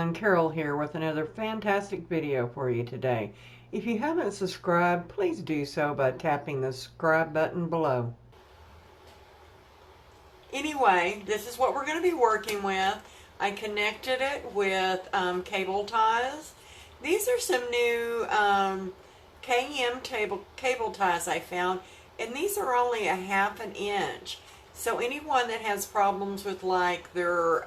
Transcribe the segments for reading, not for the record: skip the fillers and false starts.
everyone, Carol here with another fantastic video for you today. If you haven't subscribed, please do so by tapping the subscribe button below. Anyway, this is what we're going to be working with. I connected it with cable ties. These are some new KM cable ties I found, and these are only a ½ an inch. So anyone that has problems with like their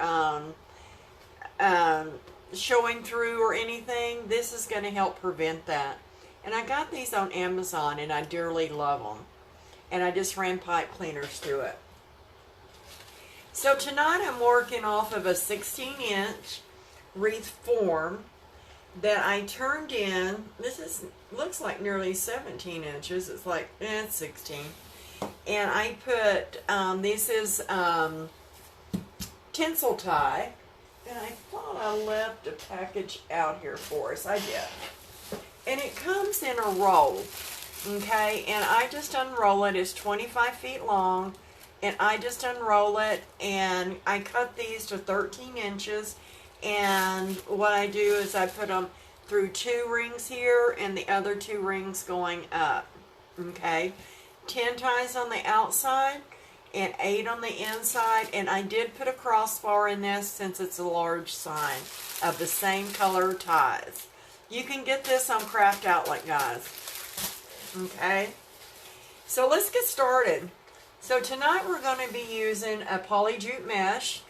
showing through or anything, this is going to help prevent that. And I got these on Amazon and I dearly love them. And I just ran pipe cleaners through it. So tonight I'm working off of a 16-inch wreath form that I turned in. This looks like nearly 17 inches. It's like, it's 16. And I put, this is tinsel tie. And I thought I left a package out here for us. I did. And it comes in a roll. Okay, and I just unroll it. It's 25 feet long. And I just unroll it. And I cut these to 13 inches. And what I do is I put them through 2 rings here and the other 2 rings going up. Okay, 10 ties on the outside and 8 on the inside, and I did put a crossbar in this since it's a large sign of the same color ties. You can get this on Craft Outlet, guys. Okay, so let's get started. So tonight we're going to be using a poly jute mesh.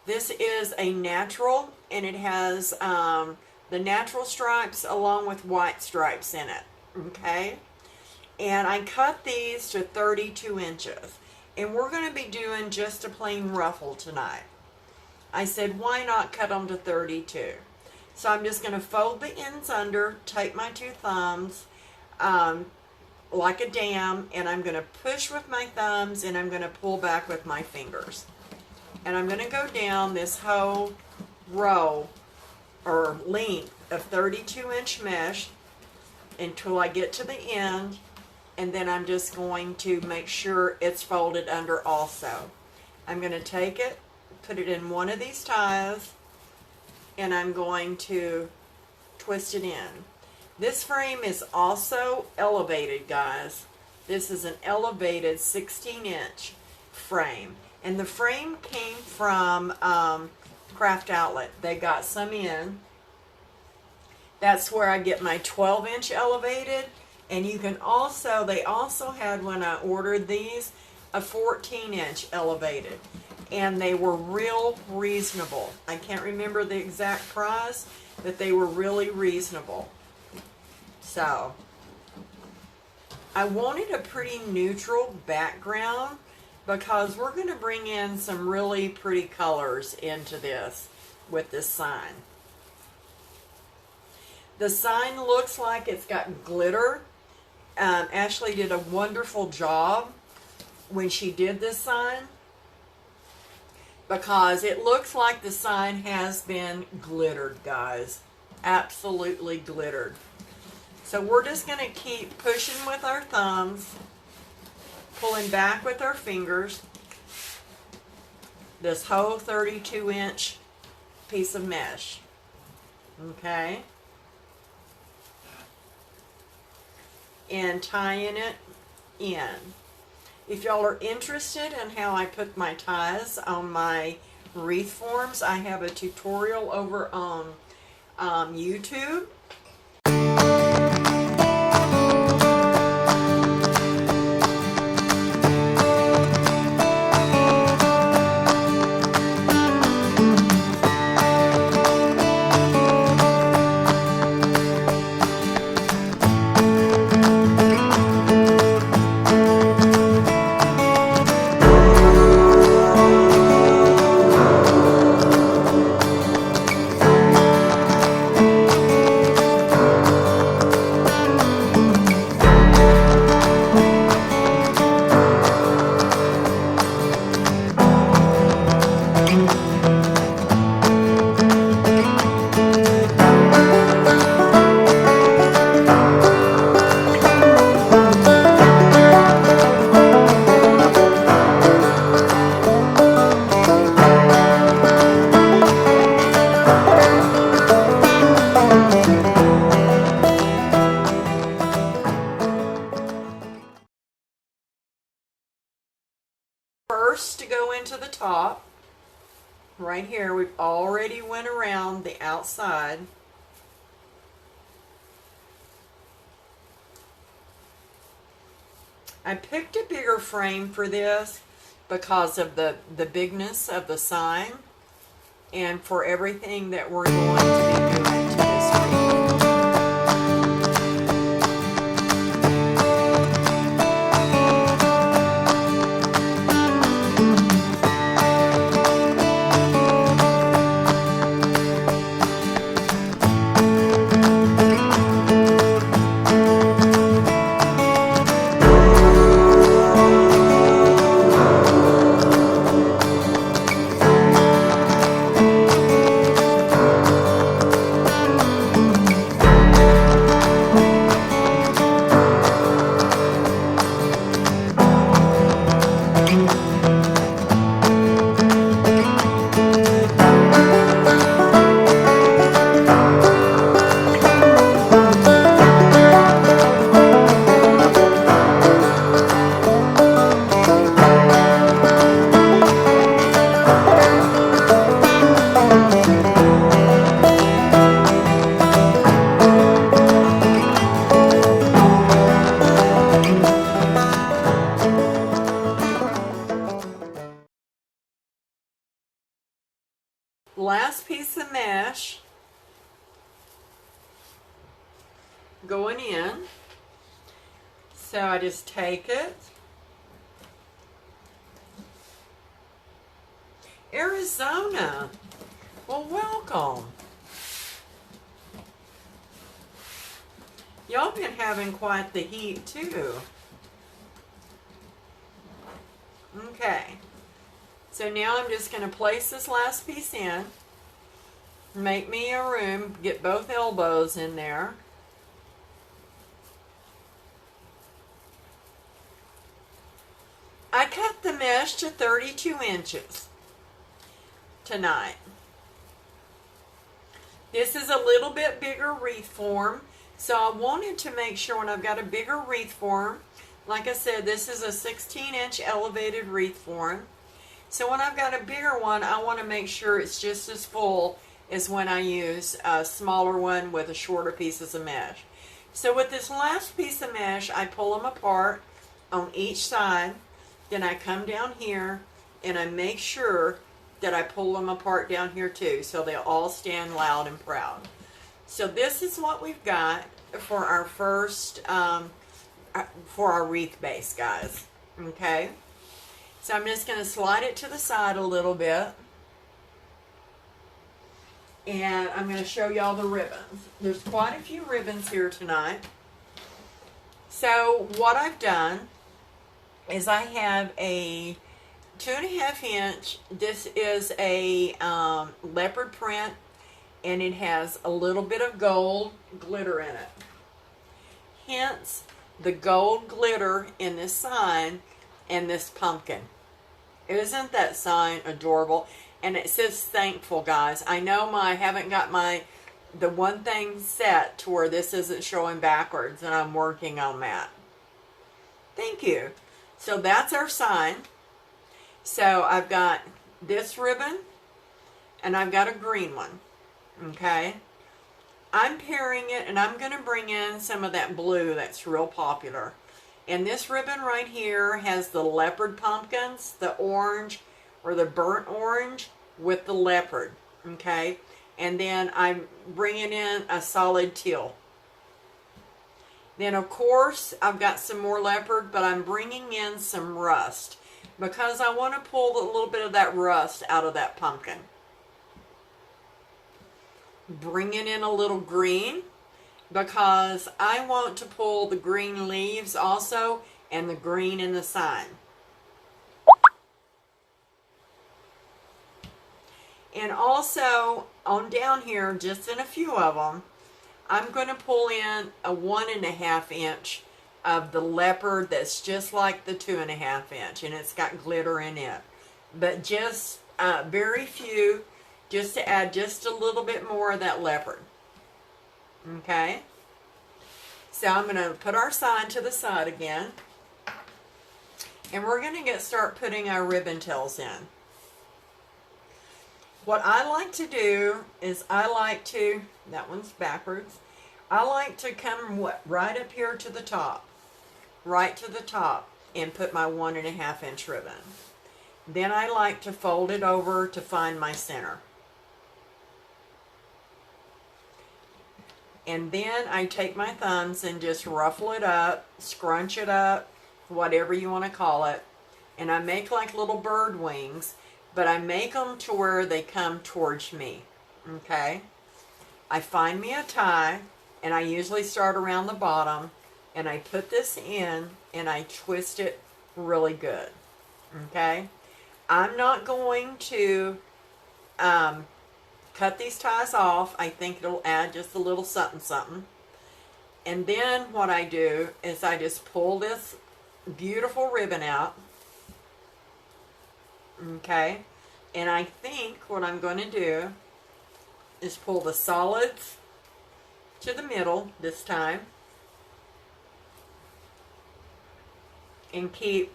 This is a natural, and it has the natural stripes along with white stripes in it. Okay, and I cut these to 32 inches. And we're going to be doing just a plain ruffle tonight. I said, why not cut them to 32? So I'm just going to fold the ends under, take my 2 thumbs like a dam, and I'm going to push with my thumbs, and I'm going to pull back with my fingers. And I'm going to go down this whole row or length of 32-inch mesh until I get to the end. And then I'm just going to make sure it's folded under also. I'm going to take it, put it in one of these ties, and I'm going to twist it in. This frame is also elevated, guys. This is an elevated 16-inch frame. And the frame came from Craft Outlet. They got some in. That's where I get my 12-inch elevated. And you can also, they also had, when I ordered these, a 14-inch elevated. And they were real reasonable. I can't remember the exact price, but they were really reasonable. So, I wanted a pretty neutral background because we're going to bring in some really pretty colors into this with this sign. The sign looks like it's got glitter. Ashley did a wonderful job when she did this sign because it looks like the sign has been glittered, guys. Absolutely glittered. So we're just going to keep pushing with our thumbs, pulling back with our fingers, this whole 32-inch piece of mesh. Okay? And tying it in. If y'all are interested in how I put my ties on my wreath forms, I have a tutorial over on YouTube. first to go into the top. Right here, we've already went around the outside. I picked a bigger frame for this because of the bigness of the sign and for everything that we're going to be doing to this wreath. Last piece of mesh going in. So I just take it. Arizona. Well, welcome. Y'all been having quite the heat too. Okay. So now I'm just going to place this last piece in, make me a room, get both elbows in there. I cut the mesh to 32 inches tonight. This is a little bit bigger wreath form, so I wanted to make sure when I've got a bigger wreath form, like I said, this is a 16-inch elevated wreath form. So when I've got a bigger one, I want to make sure it's just as full as when I use a smaller one with a shorter pieces of mesh. So with this last piece of mesh, I pull them apart on each side. Then I come down here and I make sure that I pull them apart down here too, so they'll all stand loud and proud. So this is what we've got for our first, for our wreath base, guys. Okay. So I'm just going to slide it to the side a little bit. And I'm going to show y'all the ribbons. There's quite a few ribbons here tonight. So what I've done is I have a 2.5 inch. This is a leopard print. And it has a little bit of gold glitter in it. Hence the gold glitter in this sign and this pumpkin. Isn't that sign adorable? And it says thankful, guys. I know I haven't got the one thing set to where this isn't showing backwards, and I'm working on that. Thank you. So that's our sign. So I've got this ribbon and I've got a green one. Okay. I'm pairing it, and I'm going to bring in some of that blue that's real popular. And this ribbon right here has the leopard pumpkins, the orange or the burnt orange with the leopard. Okay. And then I'm bringing in a solid teal. Then, of course, I've got some more leopard, but I'm bringing in some rust because I want to pull a little bit of that rust out of that pumpkin. Bringing in a little green because I want to pull the green leaves also and the green in the sign. And also on down here, just in a few of them, I'm going to pull in a 1.5 inch of the leopard that's just like the 2.5 inch, and it's got glitter in it. But just very few, just to add just a little bit more of that leopard. Okay. So I'm going to put our sign to the side again. And we're going to start putting our ribbon tails in. What I like to do is that one's backwards. I like to come right up here to the top, right to the top, and put my 1.5 inch ribbon. Then I like to fold it over to find my center. And then I take my thumbs and just ruffle it up, scrunch it up, whatever you want to call it. And I make like little bird wings, but I make them to where they come towards me, okay? I find me a tie, and I usually start around the bottom, and I put this in, and I twist it really good, okay? I'm not going to cut these ties off. I think it'll add just a little something something. And then what I do is I just pull this beautiful ribbon out, okay? And I think what I'm going to do is pull the solids to the middle this time and keep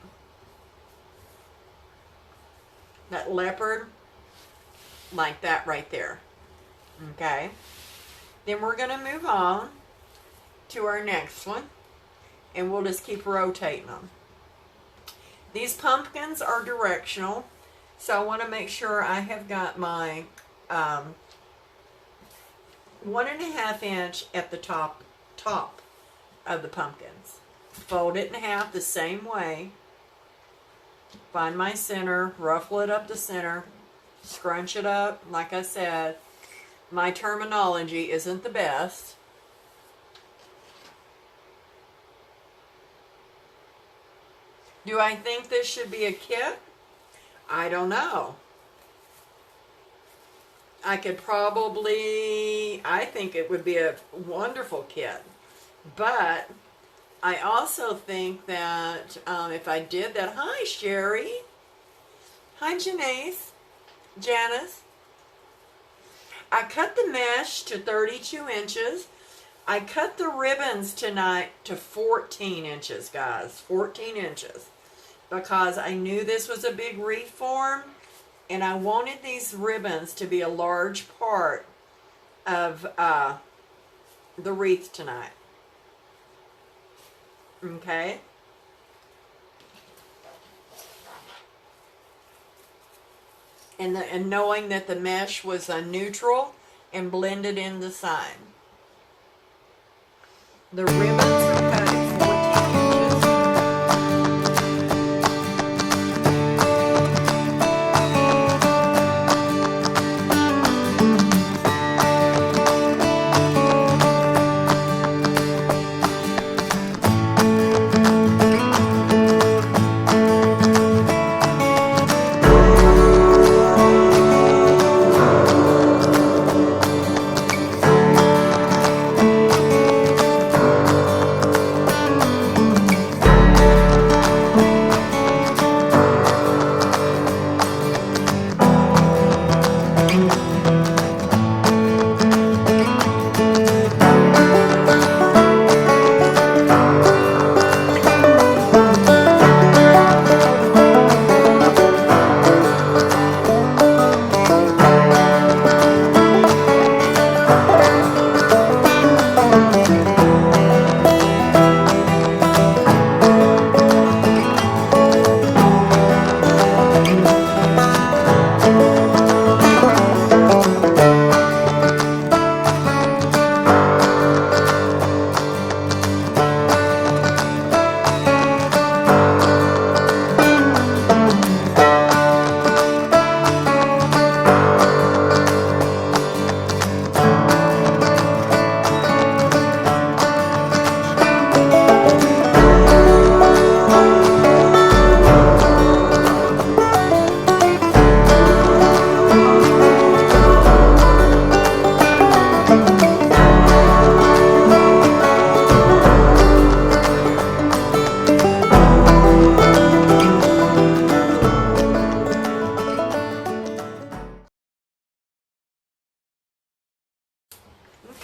that leopard like that right there, okay? Then we're going to move on to our next one, and we'll just keep rotating them. These pumpkins are directional, so I want to make sure I have got my 1.5 inch at the top of the pumpkins. Fold it in half the same way. Find my center, ruffle it up the center, scrunch it up. Like I said, my terminology isn't the best. Do I think this should be a kit? I don't know. I think it would be a wonderful kit. But I also think that if I did that, hi Sherry, hi Janice. I cut the mesh to 32 inches. I cut the ribbons tonight to 14 inches, guys, 14 inches. Because I knew this was a big wreath form, and I wanted these ribbons to be a large part of the wreath tonight. Okay? And knowing that the mesh was a neutral and blended in the side. The ribbons are cut at 14 inches.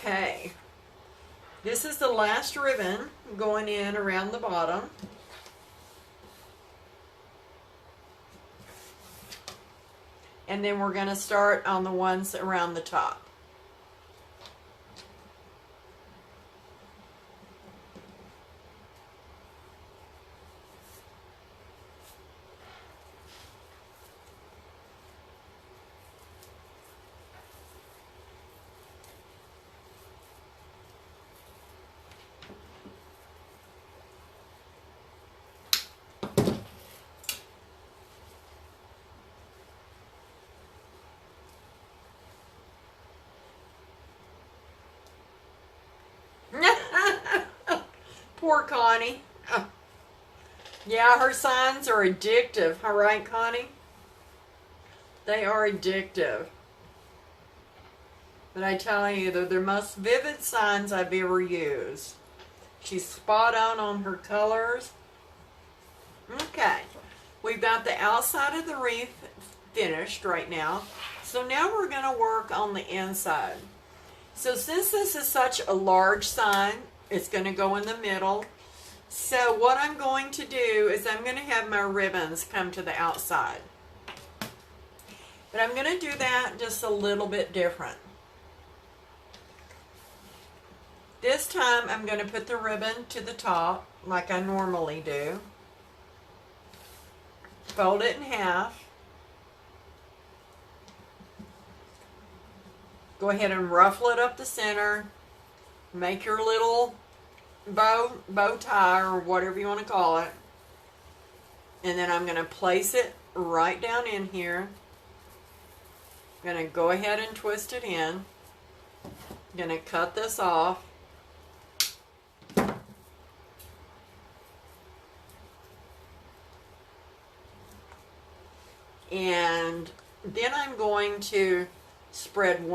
Okay, this is the last ribbon going in around the bottom. And then we're going to start on the ones around the top. Poor Connie. Yeah, her signs are addictive. All right, Connie? They are addictive. But I tell you, they're the most vivid signs I've ever used. She's spot on her colors. Okay. We've got the outside of the wreath finished right now. So now we're going to work on the inside. So since this is such a large sign, it's going to go in the middle. So what I'm going to do is I'm going to have my ribbons come to the outside. But I'm going to do that just a little bit different. This time I'm going to put the ribbon to the top like I normally do. Fold it in half. Go ahead and ruffle it up the center. Make your little bow tie or whatever you want to call it. And then I'm going to place it right down in here. I'm going to go ahead and twist it in. I'm going to cut this off. And then I'm going to spread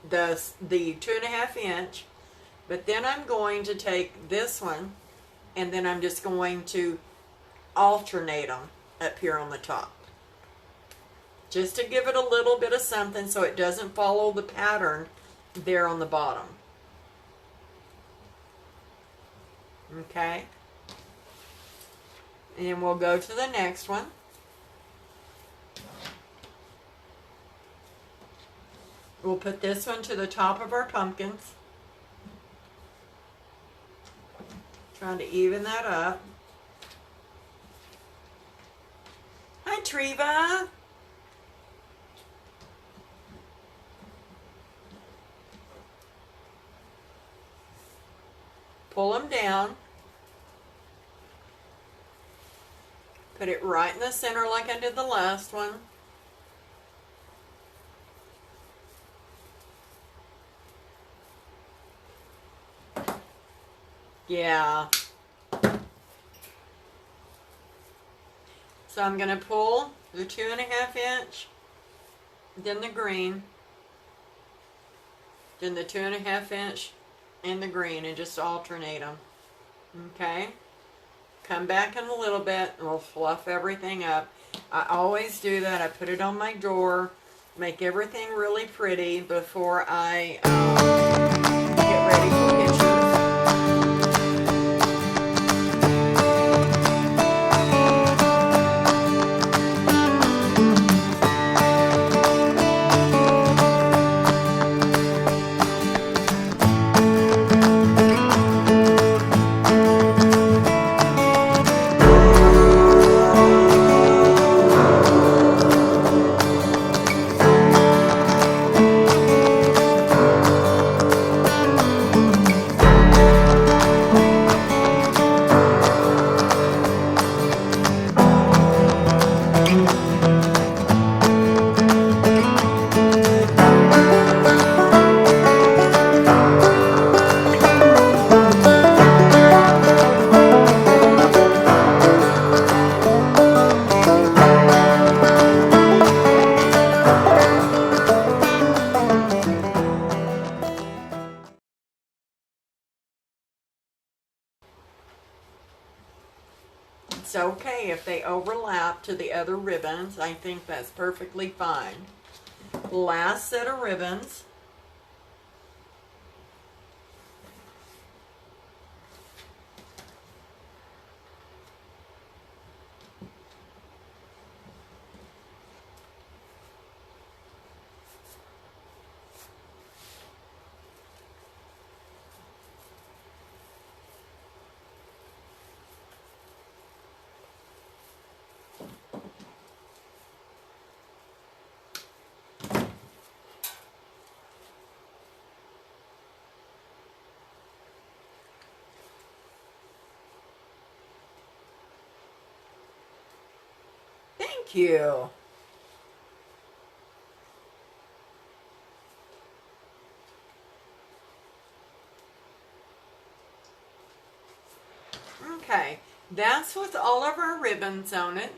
the 2.5 inch, but then I'm going to take this one and then I'm just going to alternate them up here on the top, just to give it a little bit of something so it doesn't follow the pattern there on the bottom. Okay, and we'll go to the next one. We'll put this one to the top of our pumpkins. Trying to even that up. Hi, Treva. Pull them down. Put it right in the center like I did the last one. Yeah. So I'm going to pull the 2.5 inch, then the green, then the 2.5 inch and the green, and just alternate them. Okay. Come back in a little bit and we'll fluff everything up. I always do that. I put it on my drawer, make everything really pretty before I get ready for pictures. It's okay if they overlap to the other ribbons. I think that's perfectly fine. Last set of ribbons. Thank you. Okay, that's with all of our ribbons on it.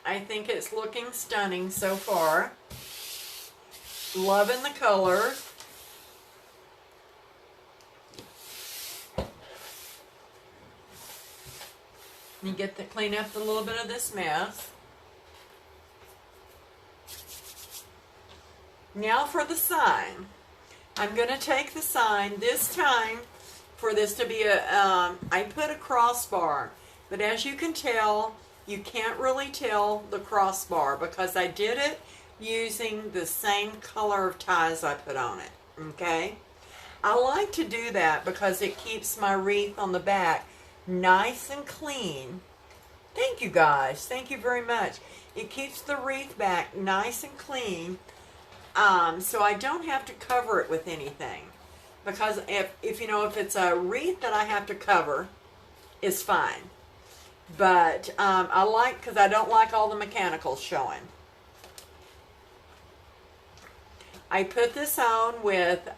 I think it's looking stunning so far. Loving the colors. You get to clean up a little bit of this mess. Now for the sign. I'm going to take the sign this time for this to be I put a crossbar, but as you can tell, you can't really tell the crossbar because I did it using the same color of ties I put on it, okay? I like to do that because it keeps my wreath on the back nice and clean. Thank you guys, thank you very much. It keeps the wreath back nice and clean. So I don't have to cover it with anything, because if you know, if it's a wreath that I have to cover, it's fine. But I like, because I don't like all the mechanicals showing. I put this on with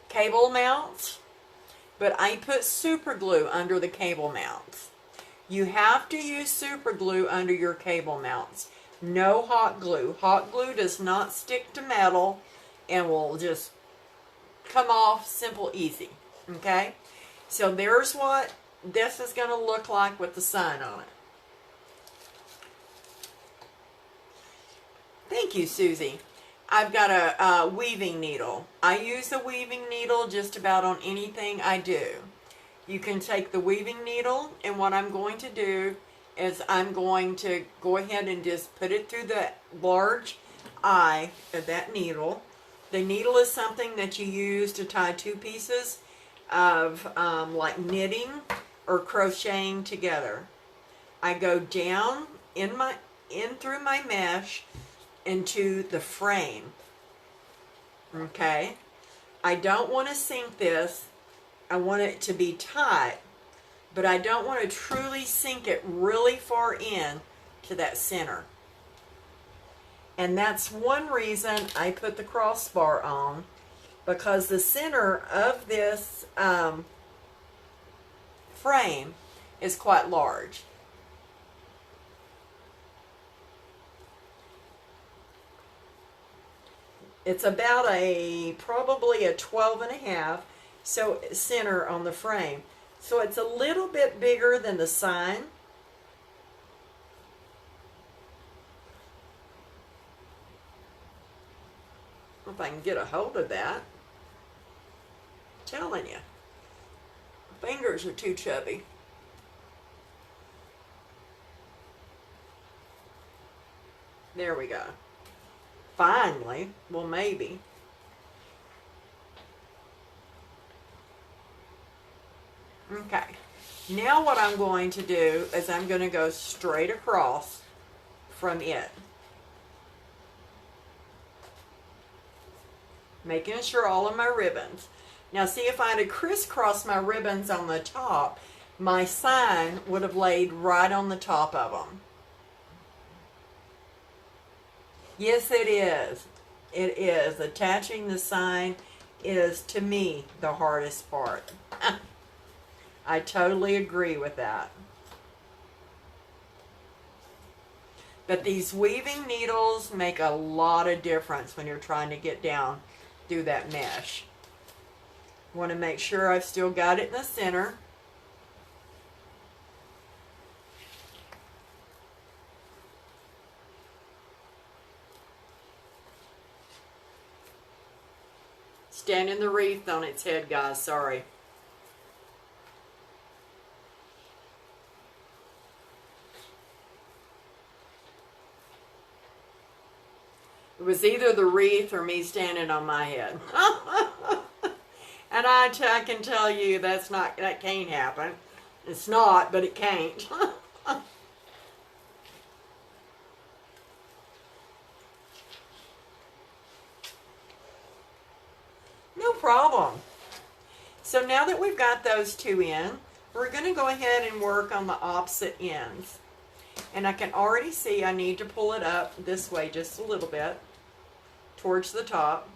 cable mounts, but I put super glue under the cable mounts. You have to use super glue under your cable mounts. No hot glue. Hot glue does not stick to metal and will just come off simple easy. Okay? So there's what this is going to look like with the sign on it. Thank you, Susie. I've got a weaving needle. I use a weaving needle just about on anything I do. You can take the weaving needle, and what I'm going to do is I'm going to go ahead and just put it through the large eye of that needle. The needle is something that you use to tie two pieces of like knitting or crocheting together. I go down in through my mesh into the frame. Okay? I don't want to sink this. I want it to be tight, but I don't want to truly sink it really far in to that center. And that's one reason I put the crossbar on, because the center of this frame is quite large. It's about probably a 12.5. So center on the frame. So it's a little bit bigger than the sign. If I can get a hold of that. I'm telling you. Fingers are too chubby. There we go. Finally. Well, maybe. Okay, now what I'm going to do is I'm going to go straight across from it. Making sure all of my ribbons. Now see, if I had crisscrossed my ribbons on the top, my sign would have laid right on the top of them. Yes, it is. It is. Attaching the sign is, to me, the hardest part. I totally agree with that. But these weaving needles make a lot of difference when you're trying to get down through that mesh. Want to make sure I've still got it in the center. Standing the wreath on its head, guys, sorry. It was either the wreath or me standing on my head. And I can tell you that can't happen. It's not, but it can't. No problem. So now that we've got those two in, we're going to go ahead and work on the opposite ends. And I can already see I need to pull it up this way just a little bit towards the top.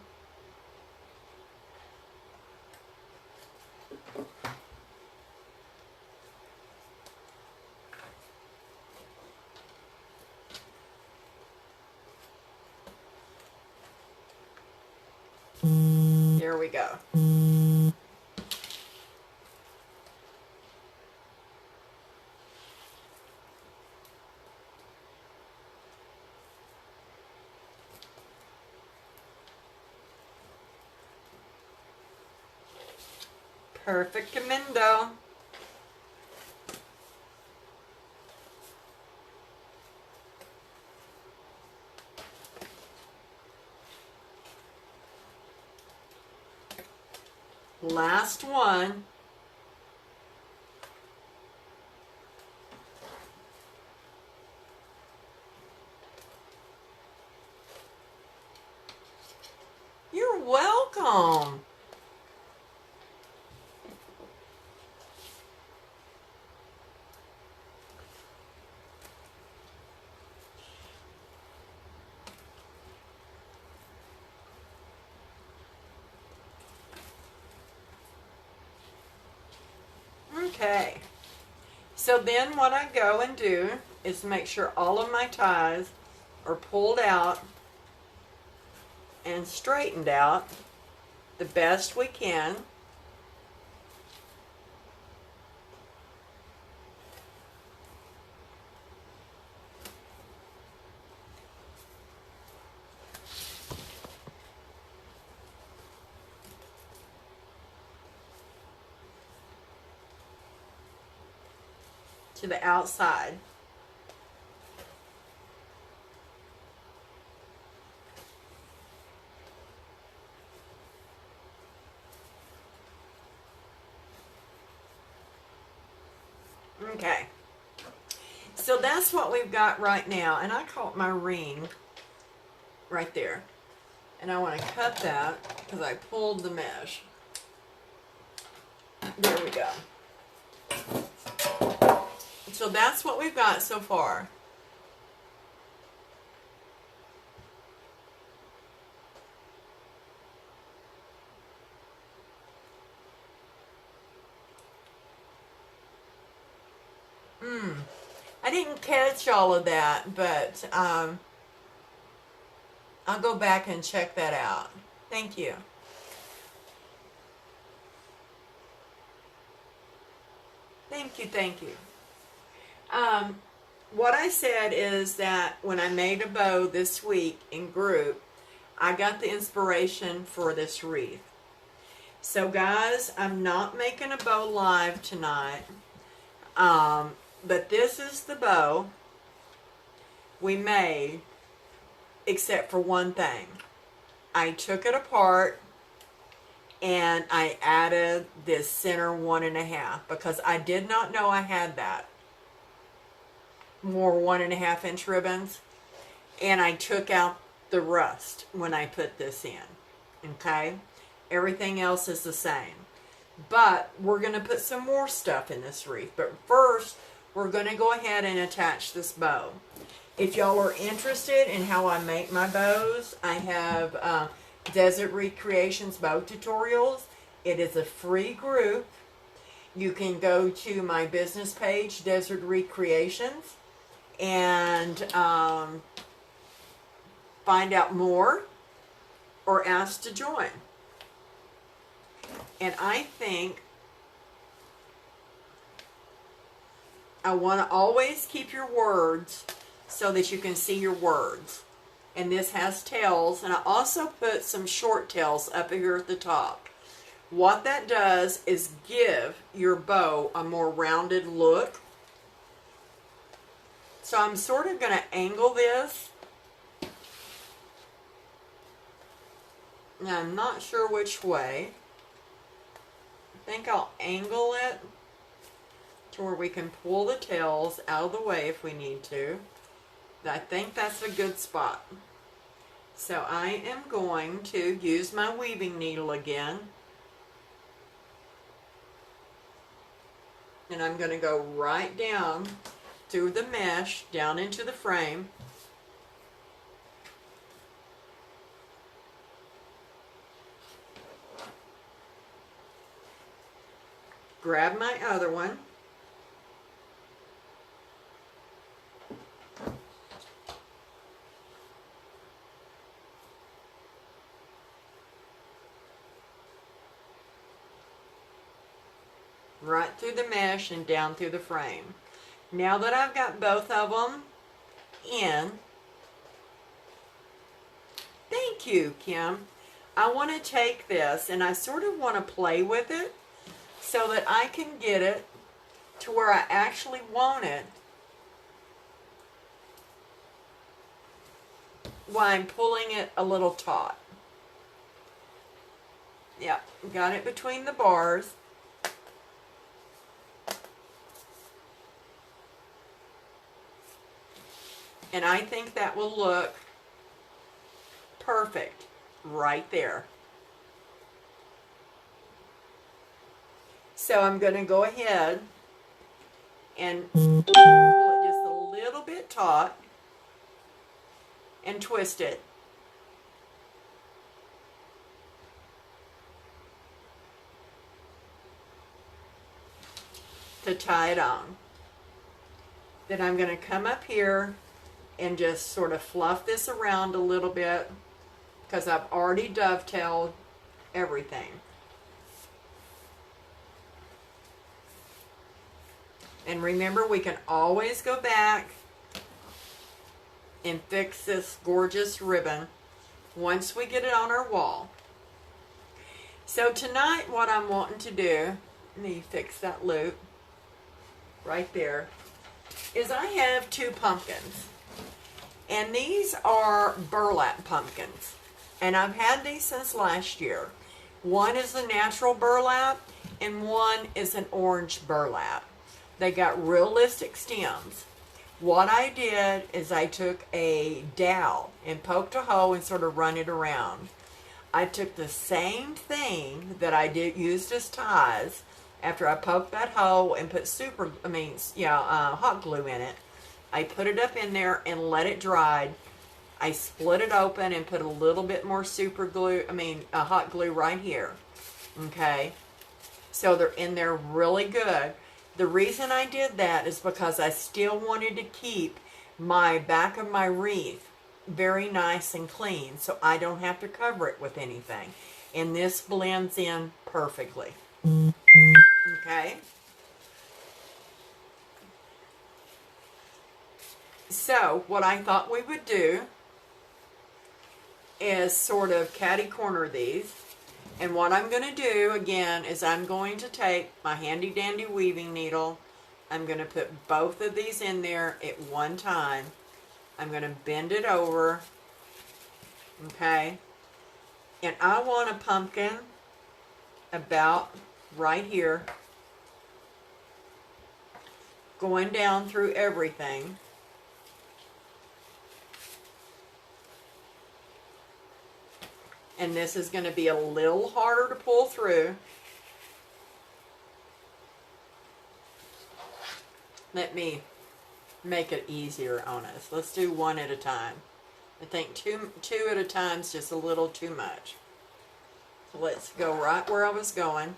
There we go. Perfect-amendo. Last one. You're welcome. Okay, so then what I go and do is make sure all of my ties are pulled out and straightened out the best we can. To the outside. Okay, so that's what we've got right now, and I caught my ring right there, and I want to cut that because I pulled the mesh. There we go. So that's what we've got so far. I didn't catch all of that, but I'll go back and check that out. Thank you. Thank you, thank you. What I said is that when I made a bow this week in group, I got the inspiration for this wreath. So guys, I'm not making a bow live tonight, but this is the bow we made, except for one thing. I took it apart and I added this center 1.5 because I did not know I had that. More 1.5 inch ribbons, and I took out the rust when I put this in. Okay, everything else is the same, but we're going to put some more stuff in this wreath. But first we're going to go ahead and attach this bow. If y'all are interested in how I make my bows, I have Desert Recreations bow tutorials. It is a free group. You can go to my business page, Desert Recreations, and find out more or ask to join. And I think I want to always keep your words so that you can see your words. And this has tails, and I also put some short tails up here at the top. What that does is give your bow a more rounded look. So I'm sort of going to angle this. Now I'm not sure which way. I think I'll angle it to where we can pull the tails out of the way if we need to. I think that's a good spot. So I am going to use my weaving needle again. And and I'm going to go right down through the mesh, down into the frame. Grab my other one. Right through the mesh and down through the frame. Now that I've got both of them in, thank you, Kim. I want to take this and I sort of want to play with it so that I can get it to where I actually want it while I'm pulling it a little taut. Yep, got it between the bars. And I think that will look perfect right there. So I'm going to go ahead and pull it just a little bit taut and twist it. To tie it on. Then I'm going to come up here and just sort of fluff this around a little bit because I've already dovetailed everything. And remember, we can always go back and fix this gorgeous ribbon once we get it on our wall. So tonight what I'm wanting to do, let me fix that loop right there, is I have two pumpkins. And these are burlap pumpkins. And I've had these since last year. One is a natural burlap and one is an orange burlap. They got realistic stems. What I did is I took a dowel and poked a hole and sort of run it around. I took the same thing that I used as ties after I poked that hole and put hot glue in it. I put it up in there and let it dry. I split it open and put a little bit more hot glue right here. Okay? So they're in there really good. The reason I did that is because I still wanted to keep my back of my wreath very nice and clean so I don't have to cover it with anything. And this blends in perfectly. Okay? So, what I thought we would do is sort of catty corner these. And what I'm going to do, again, is I'm going to take my handy dandy weaving needle. I'm going to put both of these in there at one time. I'm going to bend it over. Okay? And I want a pumpkin about right here, going down through everything. And this is going to be a little harder to pull through. Let me make it easier on us. Let's do one at a time. I think two at a time is just a little too much. So let's go right where I was going.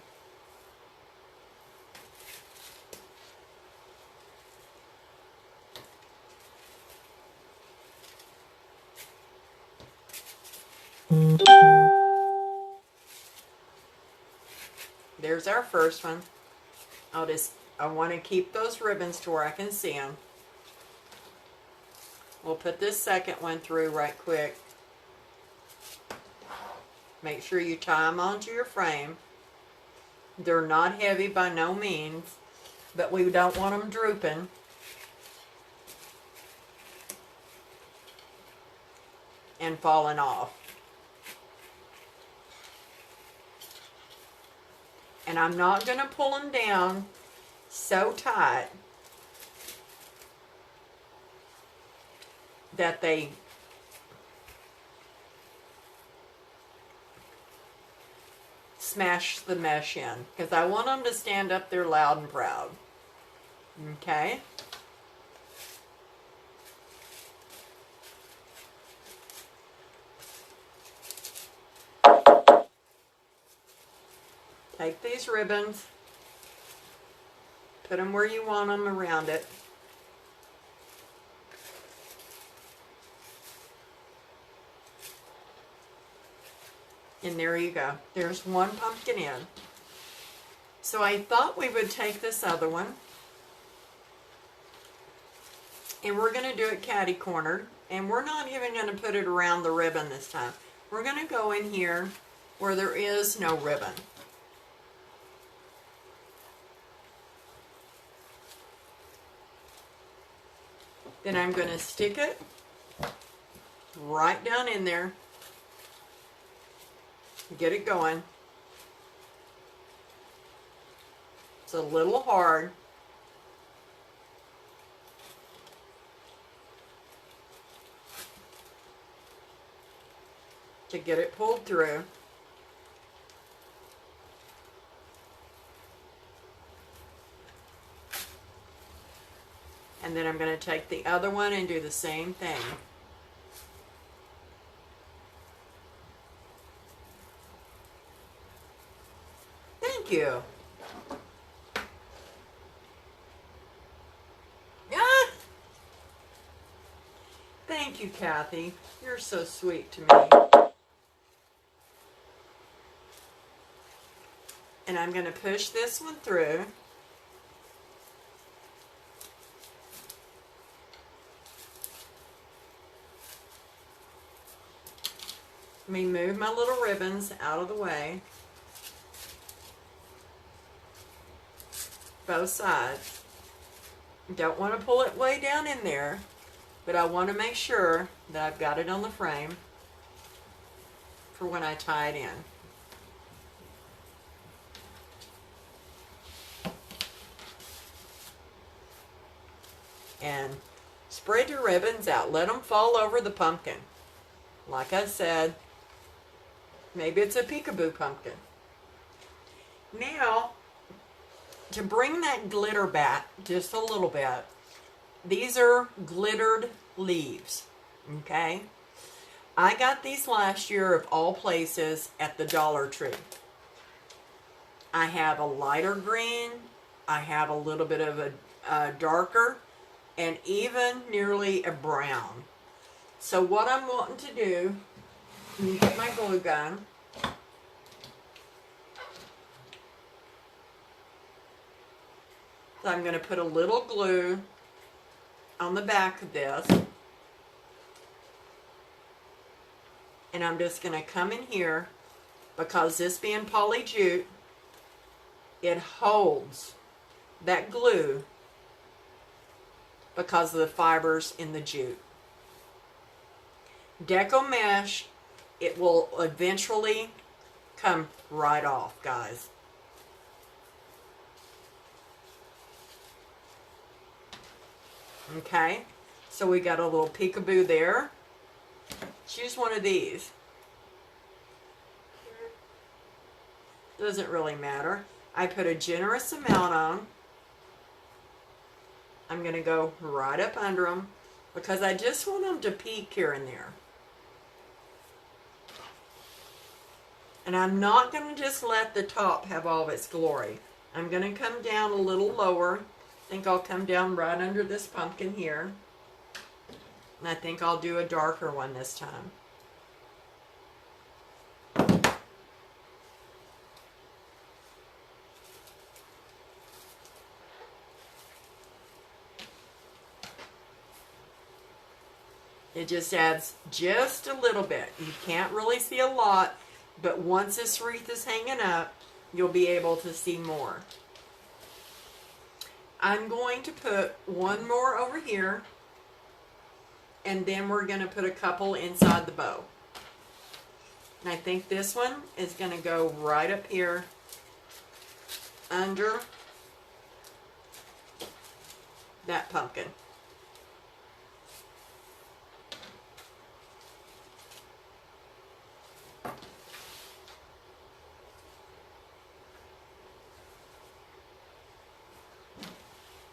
There's our first one. I want to keep those ribbons to where I can see them. We'll put this second one through right quick. Make sure you tie them onto your frame. They're not heavy by no means, but we don't want them drooping. And falling off. And I'm not going to pull them down so tight that they smash the mesh in, because I want them to stand up there loud and proud. Okay. Take these ribbons, put them where you want them around it. And there you go. There's one pumpkin in. So I thought we would take this other one, and we're going to do it catty-cornered, and we're not even going to put it around the ribbon this time. We're going to go in here where there is no ribbon. Then I'm going to stick it right down in there, get it going. It's a little hard. To get it pulled through. And then I'm going to take the other one and do the same thing. Thank you. Ah! Thank you, Kathy. You're so sweet to me. And I'm going to push this one through. Let me move my little ribbons out of the way. Both sides. Don't want to pull it way down in there, but I want to make sure that I've got it on the frame for when I tie it in. And spread your ribbons out. Let them fall over the pumpkin. Like I said, maybe it's a peekaboo pumpkin. Now, to bring that glitter back just a little bit, these are glittered leaves, okay? I got these last year of all places at the Dollar Tree. I have a lighter green, I have a little bit of a darker, and even nearly a brown. So what I'm wanting to do, let me get my glue gun. So I'm going to put a little glue on the back of this. And I'm just going to come in here, because this being poly jute, it holds that glue because of the fibers in the jute. Deco-mesh, it will eventually come right off, guys. Okay, so we got a little peekaboo there. Choose one of these. Doesn't really matter. I put a generous amount on. I'm going to go right up under them because I just want them to peek here and there. And I'm not going to just let the top have all of its glory. I'm going to come down a little lower. I think I'll come down right under this pumpkin here. And I think I'll do a darker one this time. It just adds just a little bit. You can't really see a lot, but once this wreath is hanging up, you'll be able to see more. I'm going to put one more over here, and then we're going to put a couple inside the bow. And I think this one is going to go right up here under that pumpkin.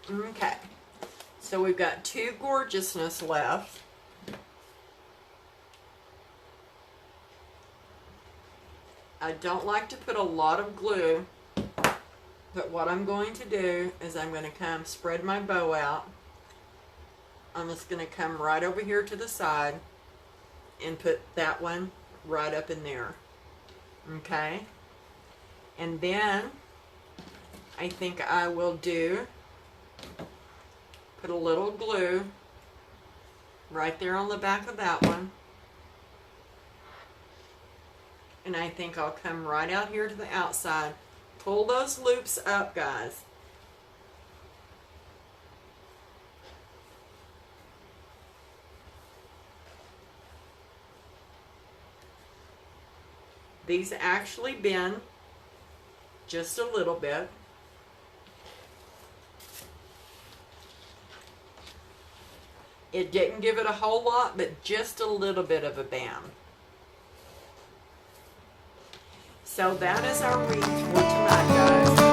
Okay, so we've got 2 gorgeousness left. I don't like to put a lot of glue, but what I'm going to do is I'm going to come spread my bow out. I'm just going to come right over here to the side and put that one right up in there. Okay? And then I think I will put a little glue right there on the back of that one. And I think I'll come right out here to the outside. Pull those loops up, guys. These actually bend just a little bit. It didn't give it a whole lot, but just a little bit of a bend. So that is our wreath for tonight, guys.